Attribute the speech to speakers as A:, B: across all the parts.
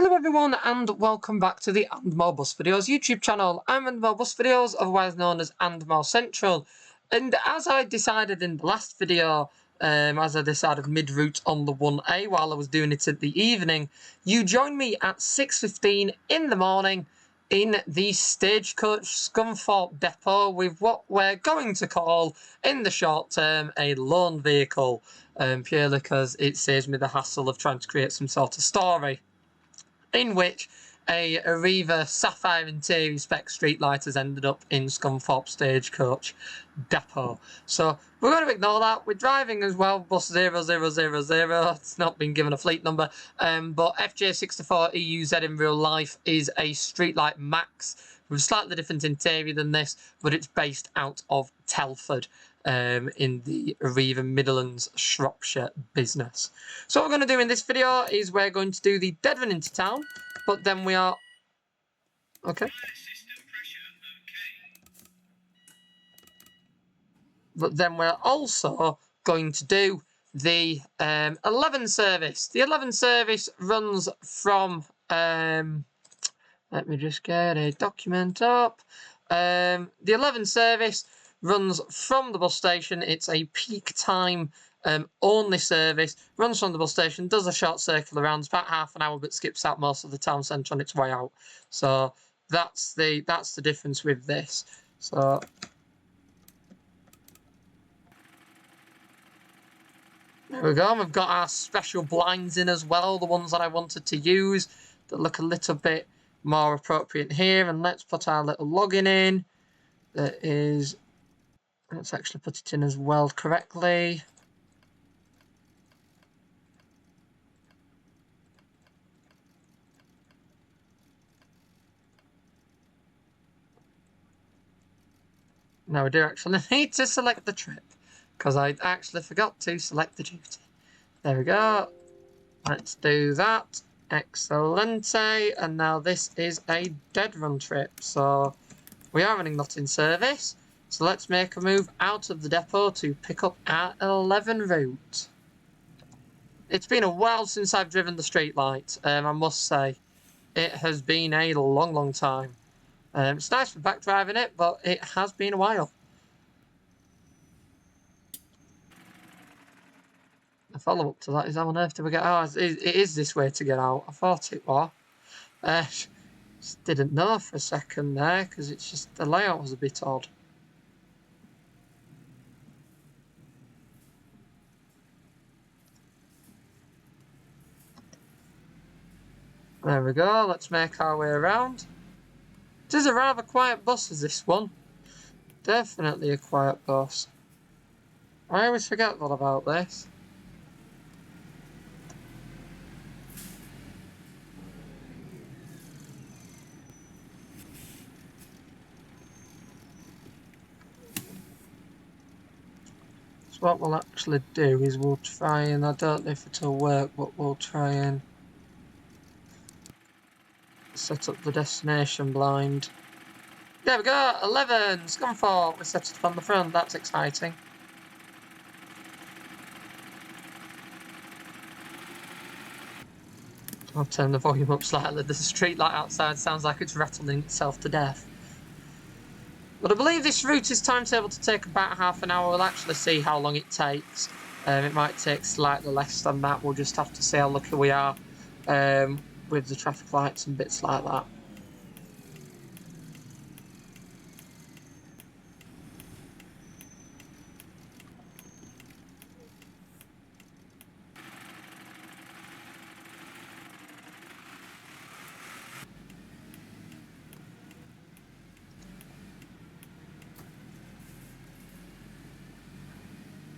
A: Hello everyone and welcome back to the And More Bus Videos YouTube channel. I'm And More Bus Videos, otherwise known as And More Central. And as I decided in the last video, as I decided mid-route on the 1A while I was doing it at the evening, you joined me at 6:15 in the morning in the Stagecoach Scunthorpe depot with what we're going to call, in the short term, a loan vehicle, purely because it saves me the hassle of trying to create some sort of story in which a Arriva Sapphire Interior Spec Streetlight has ended up in Scunthorpe Stagecoach Depot. So we're going to ignore that. We're driving as well, bus 0000. It's not been given a fleet number, but FJ64 EU's Edinburgh Life is a Streetlight Max with a slightly different interior than this, but it's based out of Telford. In the Arriva Midlands Shropshire business. So what we're going to do in this video is we're going to do the dead run into town, but then we are... Okay. But then we're also going to do the 11 service. The 11 service runs from... let me just get a document up. The 11 service runs from the bus station. It's a peak time only service. Runs from the bus station, does a short circle around. It's about half an hour, but skips out most of the town centre on its way out. So that's the difference with this. So there we go. We've got our special blinds in as well, the ones that I wanted to use that look a little bit more appropriate here. And let's put our little login in. Let's actually put it in as well correctly. Now we do actually need to select the trip, because I actually forgot to select the duty. There we go. Let's do that. Excellente. And now this is a dead run trip. So we are running not in service. So let's make a move out of the depot to pick up our 11 route. It's been a while since I've driven the Streetlight, I must say. It has been a long, long time. It's nice for back driving it, but it has been a while. The follow-up to that is how on earth do we get out? It is this way to get out. I thought it was. Just didn't know for a second there, because it's just the layout was a bit odd. There we go, let's make our way around. It is a rather quiet bus, is this one. Definitely a quiet bus. I always forget that about this. So what we'll actually do is we'll try and, I don't know if it'll work, but we'll try and set up the destination blind. There we go, 11, Scunthorpe. We set it up on the front, that's exciting. I'll turn the volume up slightly. The street light outside sounds like it's rattling itself to death. But I believe this route is timetable to take about half an hour. We'll actually see how long it takes. It might take slightly less than that. We'll just have to see how lucky we are with the traffic lights and bits like that.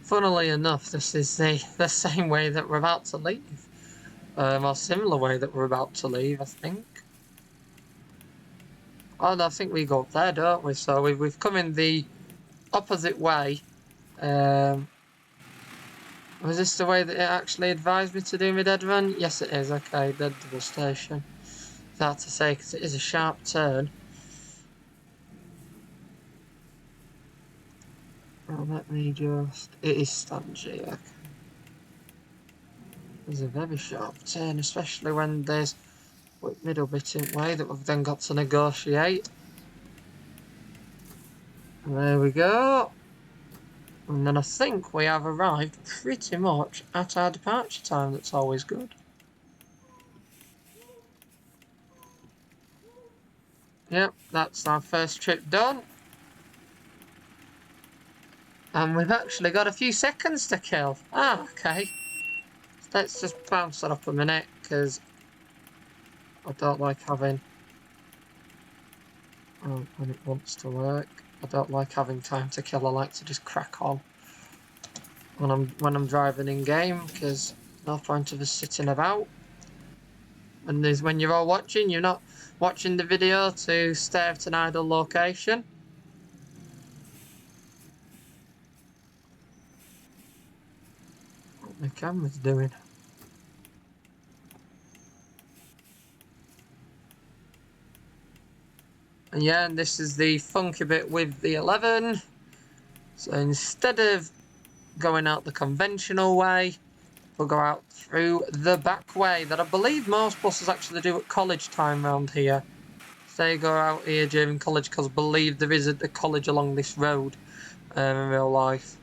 A: Funnily enough, this is the same way that we're about to leave. Or similar way that we're about to leave, I think. Oh no, I think we go up there, don't we? So we've come in the opposite way. Was this the way that it actually advised me to do my dead run? Yes, it is. Okay, dead double station. That to say, because it is a sharp turn. Oh, let me just... It is stodgy, okay. There's a very sharp turn, especially when there's quick middle bit in way that we've then got to negotiate. And there we go. And then I think we have arrived pretty much at our departure time. That's always good. Yep, that's our first trip done. And we've actually got a few seconds to kill. Ah, okay. Let's just bounce that up a minute, because I don't like having... Oh, when it wants to work. I don't like having time to kill. I like to just crack on when I'm driving in game, because no point of us sitting about. And there's when you're all watching, you're not watching the video to stare at an idle location. What the camera's doing. And yeah, and this is the funky bit with the 11. So instead of going out the conventional way, we'll go out through the back way that I believe most buses actually do at college time round here. So they go out here during college because I believe there is a college along this road in real life.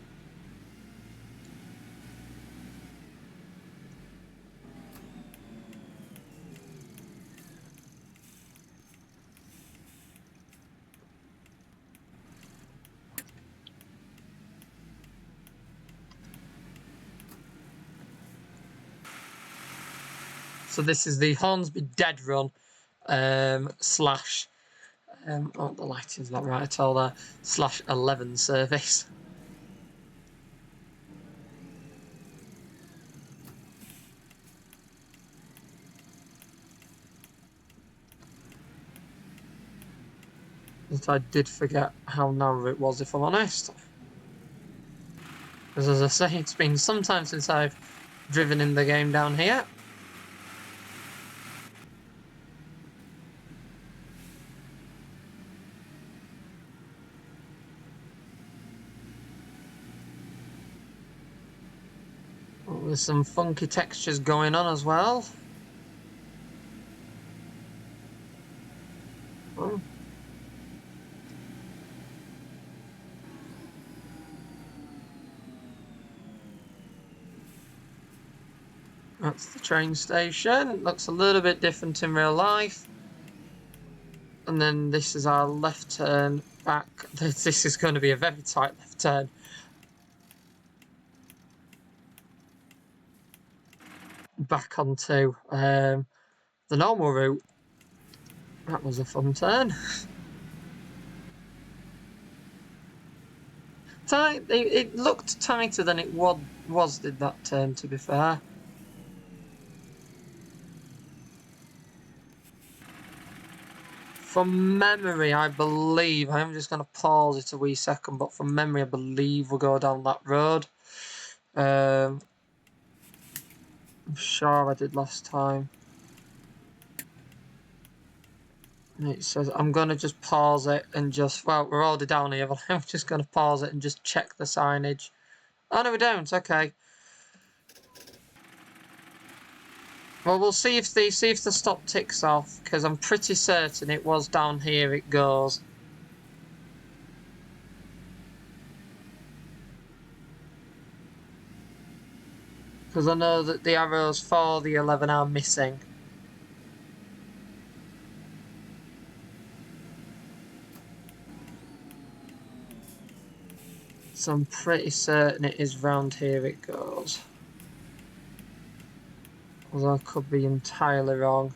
A: So this is the Hornsby Dead Run slash... oh, the lighting's not right at all there. Slash 11 service. But I did forget how narrow it was, if I'm honest. Because as I say, it's been some time since I've driven in the game down here. Oh, there's some funky textures going on as well. Oh. That's the train station. It looks a little bit different in real life. And then this is our left turn back. This is going to be a very tight left turn. Back onto the normal route. That was a fun turn. Tight. It looked tighter than it was did that turn, to be fair. From memory, I believe, I'm just going to pause it a wee second, but from memory, I believe we'll go down that road. I'm sure I did last time. It says I'm going to just pause it and just, well, we're already down here, but I'm just going to pause it and just check the signage. Oh, no, we don't. Okay. Well, we'll see if the stop ticks off, because I'm pretty certain it was down here it goes. Because I know that the arrows for the 11 are missing. So I'm pretty certain it is round here it goes. Although I could be entirely wrong.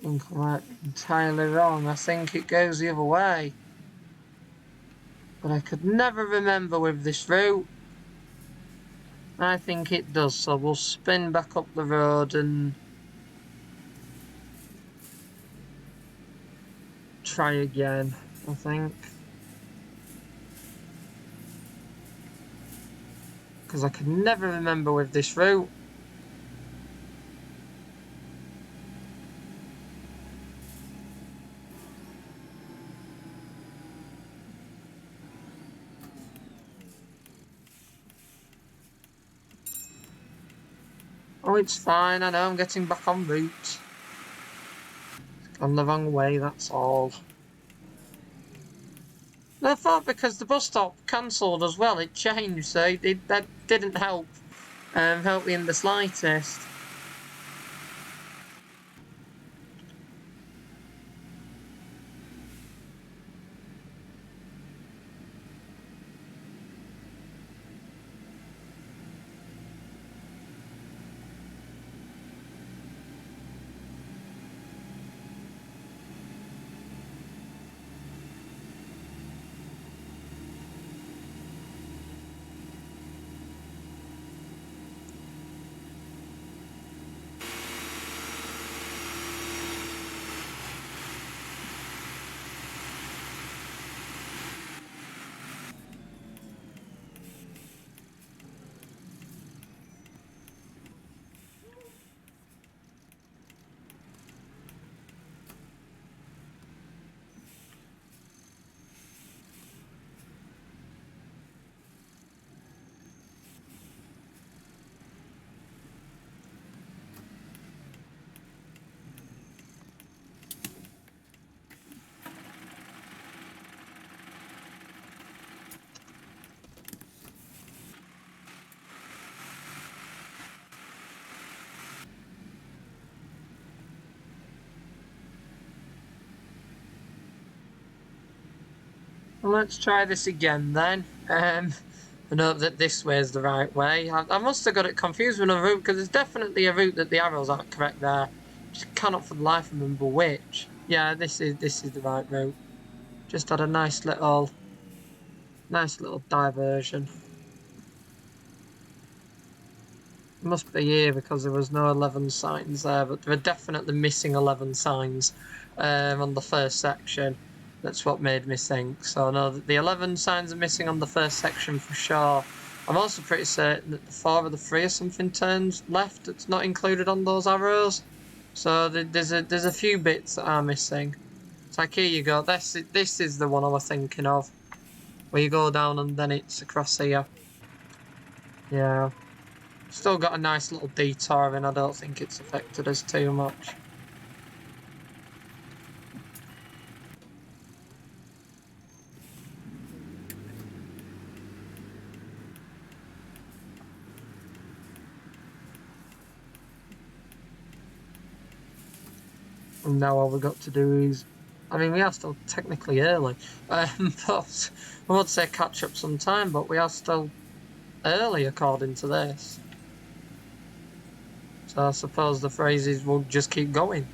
A: I think I might be entirely wrong. I think it goes the other way. But I could never remember with this route. I think it does, so we'll spin back up the road and try again, I think. Because I could never remember with this route. it's fine. I know I'm getting back on route. Gone the wrong way, that's all. I thought because the bus stop cancelled as well, it changed, so that didn't help me in the slightest. Well, let's try this again then. I know that this way is the right way. I must have got it confused with a route, because there's definitely a route that the arrows aren't correct there. Just cannot for the life remember which. Yeah, this is the right route. Just had a nice little diversion. It must be here because there was no 11 signs there, but there are definitely missing 11 signs on the first section. That's what made me think. So I know that the 11 signs are missing on the first section for sure. I'm also pretty certain that the 4 of the 3 or something turns left that's not included on those arrows. So there's a few bits that are missing. It's like, here you go. This is the one I was thinking of, where you go down and then it's across here. Yeah. Still got a nice little detour, and I don't think it's affected us too much. And now all we've got to do is, I mean, we are still technically early, but I won't say catch up some time, but we are still early according to this. So I suppose the phrases will just keep going.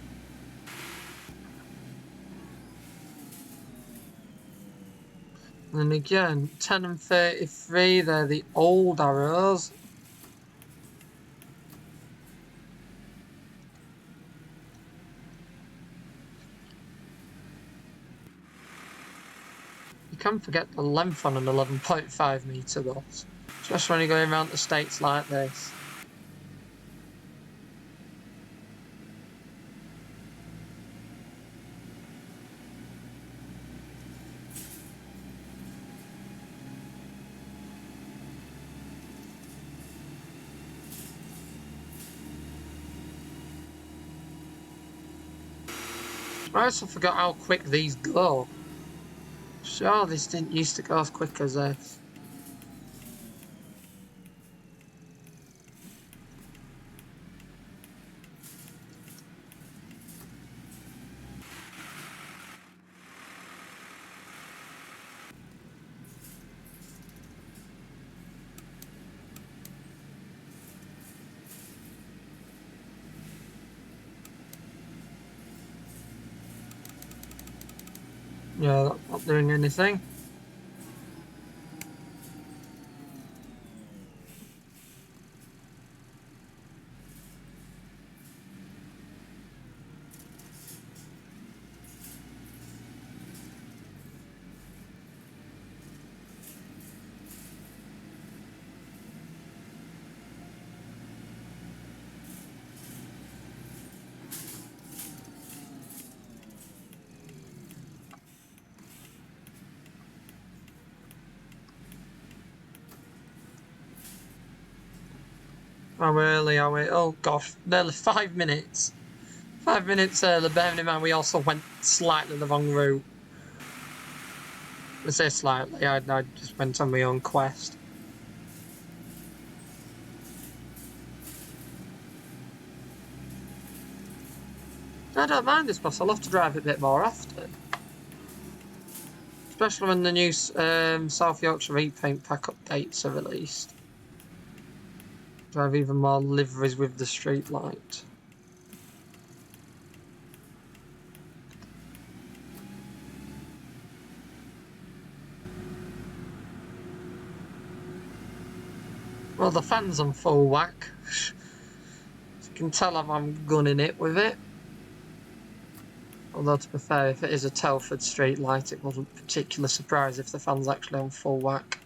A: And again, 10 and 33, they're the old arrows. You can forget the length on an 11.5 metre though, especially when you're going around the states like this. I also forgot how quick these go. Sure, this didn't used to go as quick as this. Yeah, that's not doing anything. How early are we? Oh gosh, nearly 5 minutes. 5 minutes early, bearing in mind we also went slightly the wrong route. I say slightly, I just went on my own quest. I don't mind this bus, I'll have to drive it a bit more often. Especially when the new South Yorkshire repaint pack updates are released. Drive even more liveries with the street light. Well, the fan's on full whack. As you can tell I'm gunning it with it. Although, to be fair, if it is a Telford street light, it wasn't particularly surprised if the fan's actually on full whack.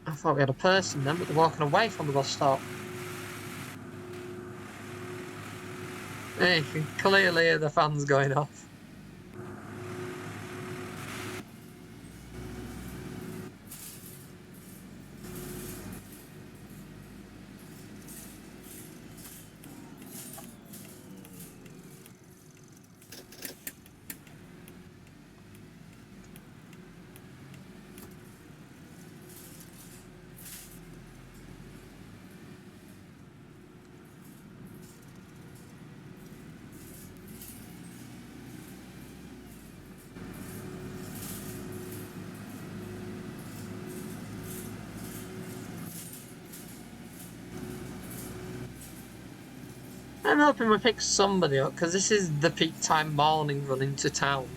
A: I thought we had a person then, but they're walking away from the bus stop. Hey, you can clearly hear the fans going off. I'm hoping we pick somebody up, because this is the peak time morning run into town.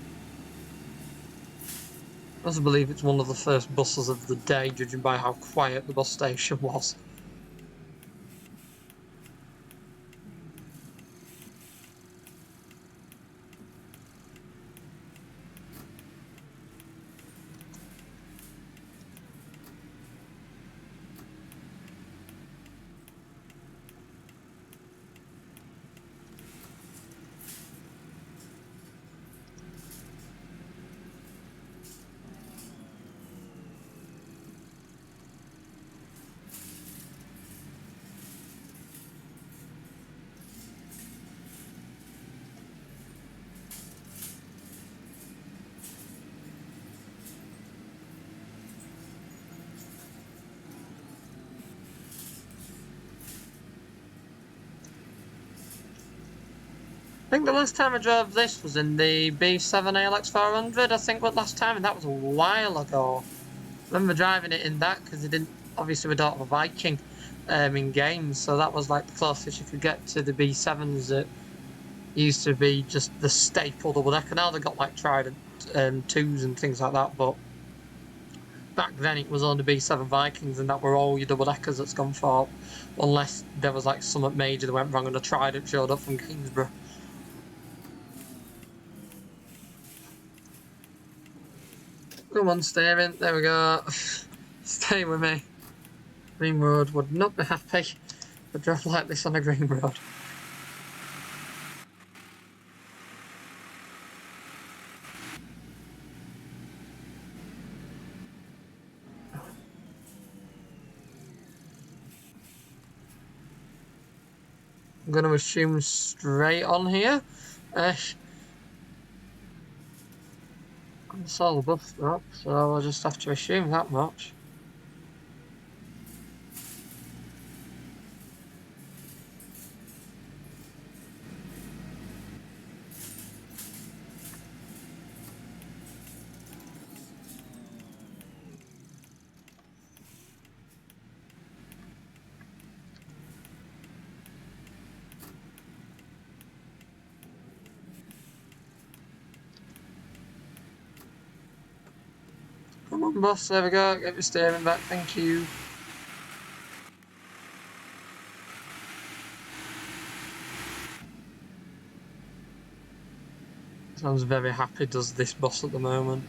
A: I also believe it's one of the first buses of the day, judging by how quiet the bus station was. I think the last time I drove this was in the B7 ALX400, I think was last time, and that was a while ago. I remember driving it in that, because obviously we don't have a Viking in games, so that was like the closest you could get to the B7s that used to be just the staple double decker. Now they've got like Trident 2s and things like that, but back then it was only B7 Vikings, and that were all your double deckers at Scunthorpe, unless there was like something major that went wrong and a Trident showed up from Kingsborough. Come on, steering. There we go. Stay with me. Green road would not be happy if I drove like this on a green road. I'm going to assume straight on here. I saw the bus stop, so I'll just have to assume that much. Come on, boss, there we go. Get your steering back, thank you. Sounds very happy, does this boss at the moment.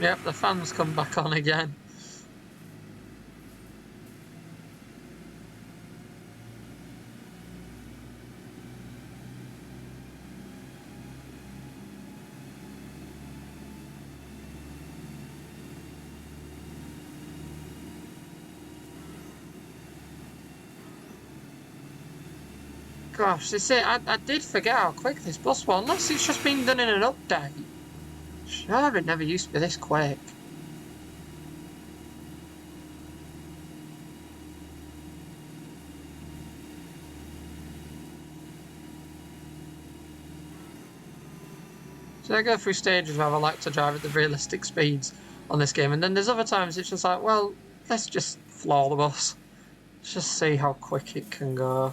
A: Yep, the fans come back on again. Gosh, this it. I did forget how quick this bus was, unless it's just been done in an update. Sure, it never used to be this quick. So I go through stages where I like to drive at the realistic speeds on this game, and then there's other times it's just like, well, let's just floor the bus. Let's just see how quick it can go.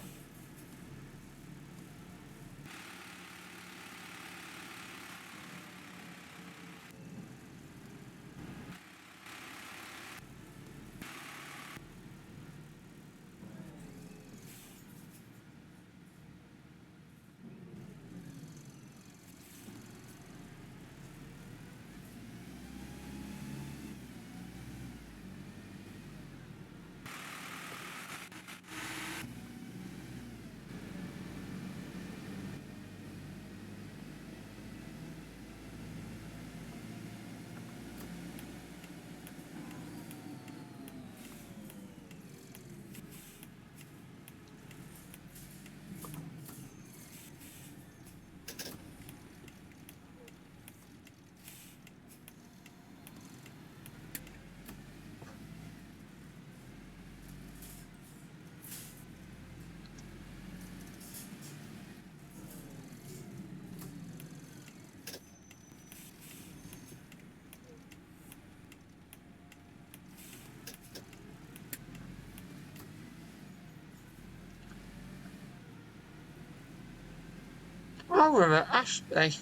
A: Well, we're at Ashby.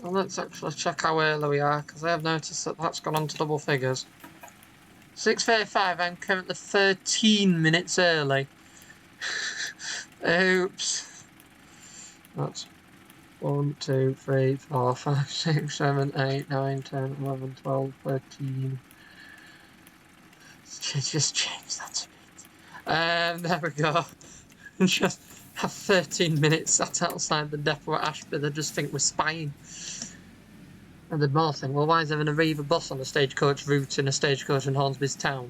A: Well, let's actually check how early we are, because I have noticed that that's gone on to double figures. 6:35, I'm currently 13 minutes early. Oops. That's 1, 2, 3, 4, 5, 6, 7, 8, 9, 10, 11, 12, 13. Just change that a bit. There we go. Just have 13 minutes sat outside the depot at Ashby. They just think we're spying. And the more thing, well, why is there an Arriva bus on a stagecoach route in a stagecoach in Hornsby's town?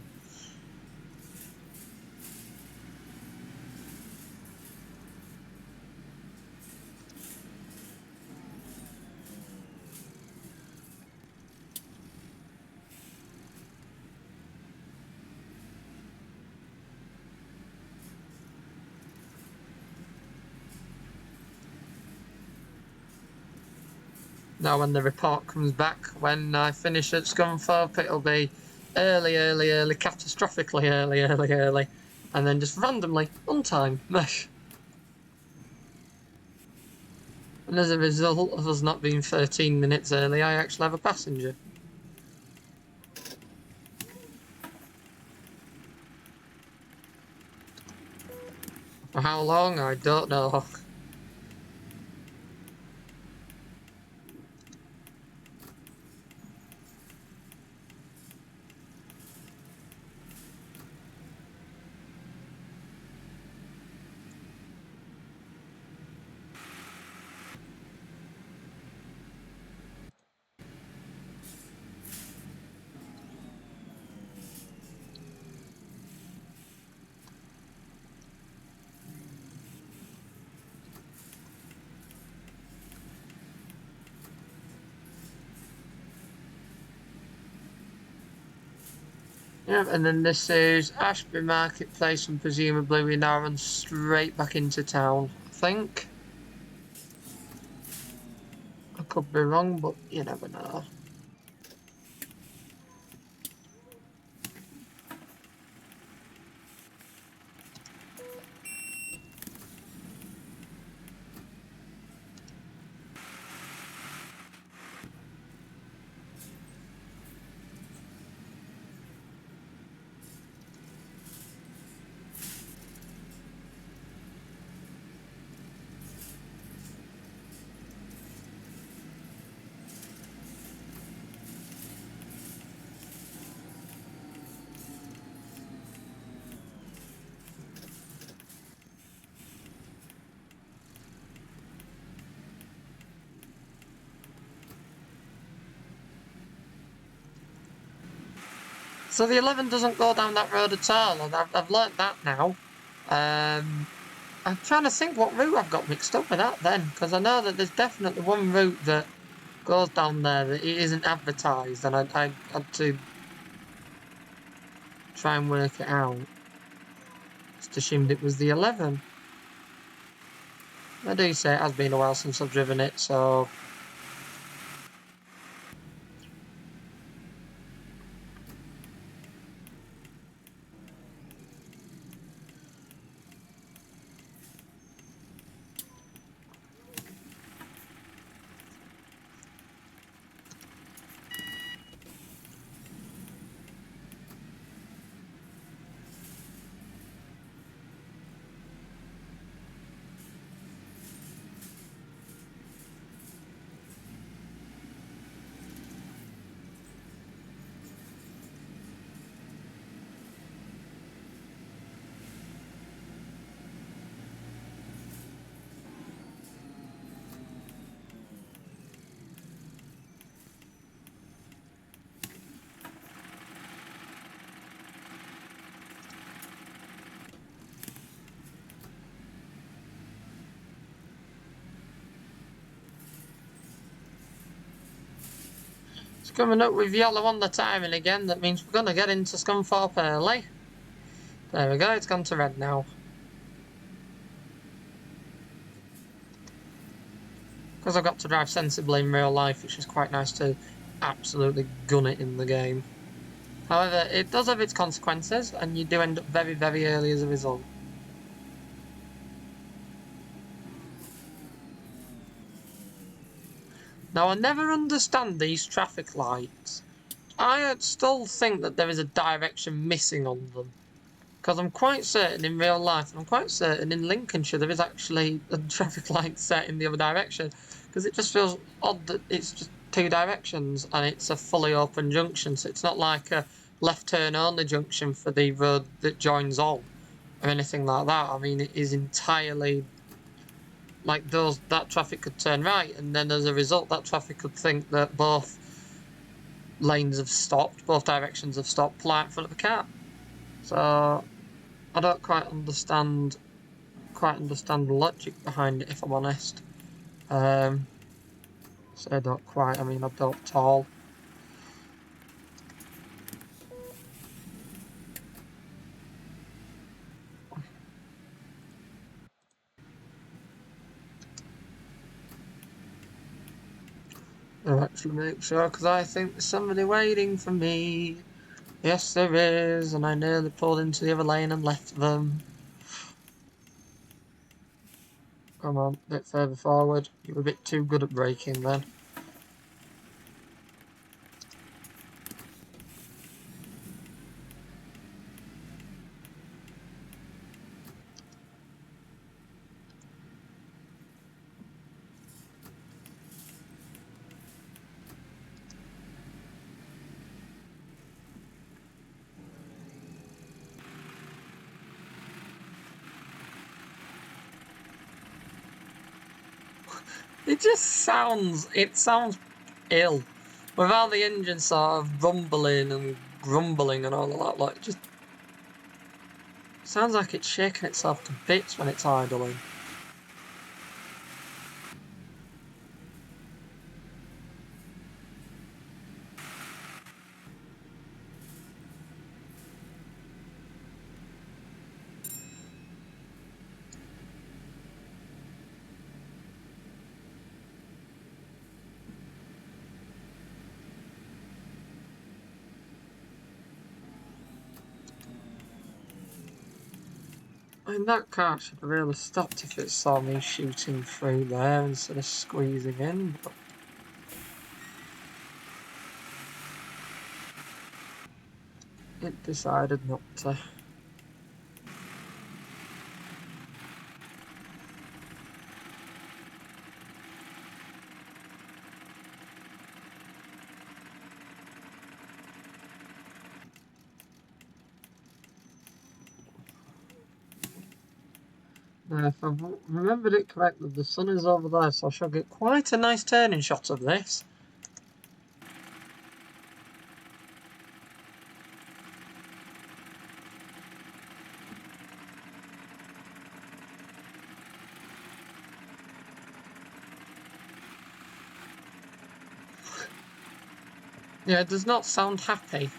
A: Now when the report comes back, when I finish at Scunthorpe, it'll be early, catastrophically early, and then just randomly on time. And as a result of us not being 13 minutes early, I actually have a passenger. For how long, I don't know. Yeah, and then this is Ashby Marketplace, and presumably we now run straight back into town, I think. I could be wrong, but you never know. So the 11 doesn't go down that road at all, and I've learnt that now. I'm trying to think what route I've got mixed up with that then, because I know that there's definitely one route that goes down there that it isn't advertised, and I had to try and work it out. Just assumed it was the 11. I do say it has been a while since I've driven it, so... It's coming up with yellow on the timing again, that means we're going to get into Scunthorpe early. There we go, it's gone to red now. Because I've got to drive sensibly in real life, which is quite nice to absolutely gun it in the game. However, it does have its consequences, and you do end up very, very early as a result. Now, I never understand these traffic lights. I still think that there is a direction missing on them. Because I'm quite certain in real life, and I'm quite certain in Lincolnshire, there is actually a traffic light set in the other direction. Because it just feels odd that it's just two directions, and it's a fully open junction, so it's not like a left turn only junction for the road that joins all, or anything like that. I mean, it is entirely... like that traffic could turn right, and then as a result that traffic could think that both lanes have stopped, both directions have stopped, polite in front of a car. So I don't quite understand the logic behind it, if I'm honest. So I don't quite, I mean I don't at all. I'll actually make sure, because I think there's somebody waiting for me. Yes, there is, and I nearly pulled into the other lane and left them. Come on, a bit further forward. You were a bit too good at braking then. It sounds ill. Without the engine sort of rumbling and grumbling and all of that, like, just sounds like it's shaking itself to bits when it's idling. I mean, that car should have really stopped if it saw me shooting through there instead of squeezing in, but... it decided not to. Now, if I've remembered it correctly, the sun is over there, so I shall get quite a nice turning shot of this. Yeah, it does not sound happy.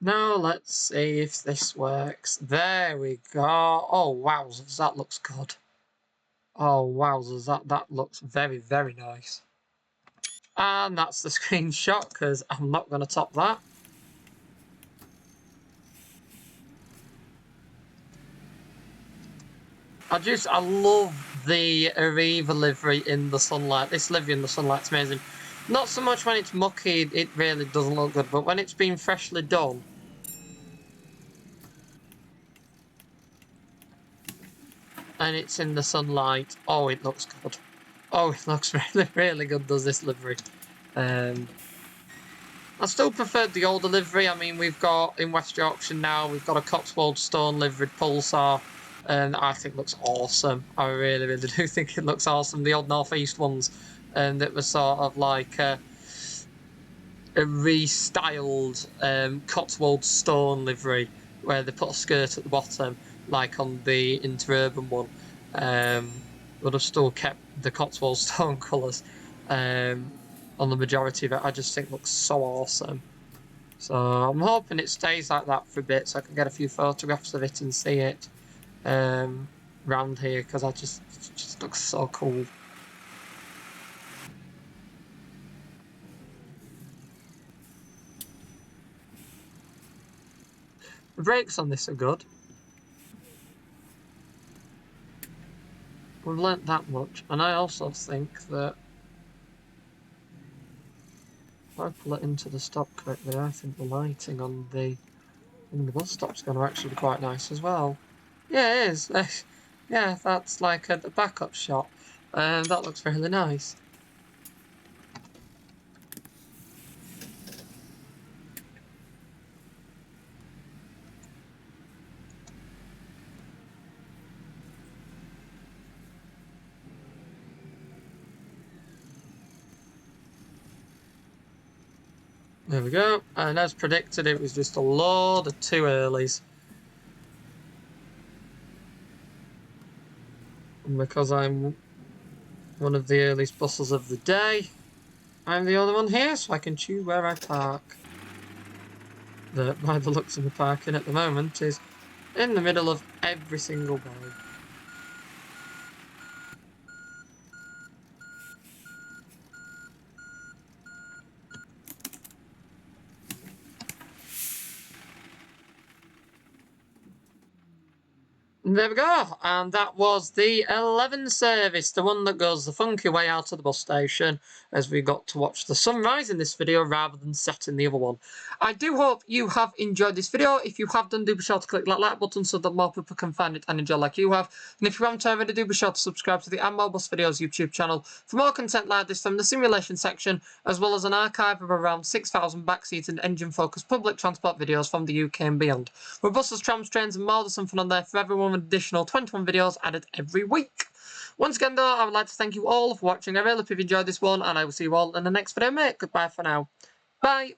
A: Now let's see if this works. There we go. Oh wowzers, that looks good. Oh wowzers, that looks very, very nice. And that's the screenshot, because I'm not going to top that. I love the Arriva livery in the sunlight. This livery in the sunlight's amazing. Not so much when it's mucky, it really doesn't look good, but when it's been freshly done, and it's in the sunlight, oh, it looks good. Oh, it looks really, really good, does this livery. I still preferred the older livery. I mean, we've got, in West Yorkshire now, we've got a Cotswold Stone liveried Pulsar, and I think looks awesome. I really, really do think it looks awesome. The old North East ones, and it was sort of like a restyled Cotswold Stone livery, where they put a skirt at the bottom, like on the Interurban one, but have still kept the Cotswold Stone colours on the majority of it. I just think looks so awesome. So I'm hoping it stays like that for a bit, so I can get a few photographs of it and see it round here, because it just looks so cool. The brakes on this are good. We've learnt that much, and I also think that if I pull it into the stop correctly, I think the lighting on the bus stop's going to actually be quite nice as well. Yeah, it is. Yeah, that's like a backup shot, and that looks really nice. There we go, and as predicted, it was just a load of 2 earlies. And because I'm one of the earliest buses of the day, I'm the only one here, so I can choose where I park. That, by the looks of the parking at the moment, is in the middle of every single bay. There we go, and that was the 11 service, the one that goes the funky way out of the bus station, as we got to watch the sunrise in this video rather than set in the other one. I do hope you have enjoyed this video. If you have done, do be sure to click that like button so that more people can find it and enjoy like you have. And if you haven't already, do be sure to subscribe to the More Bus Videos YouTube channel for more content like this from the simulation section, as well as an archive of around 6,000 backseat and engine-focused public transport videos from the UK and beyond. With buses, trams, trains and more, there's something on there for everyone, with additional 21 videos added every week. Once again though, I would like to thank you all for watching. I really hope you've enjoyed this one, and I will see you all in the next video, mate. Goodbye for now. Bye!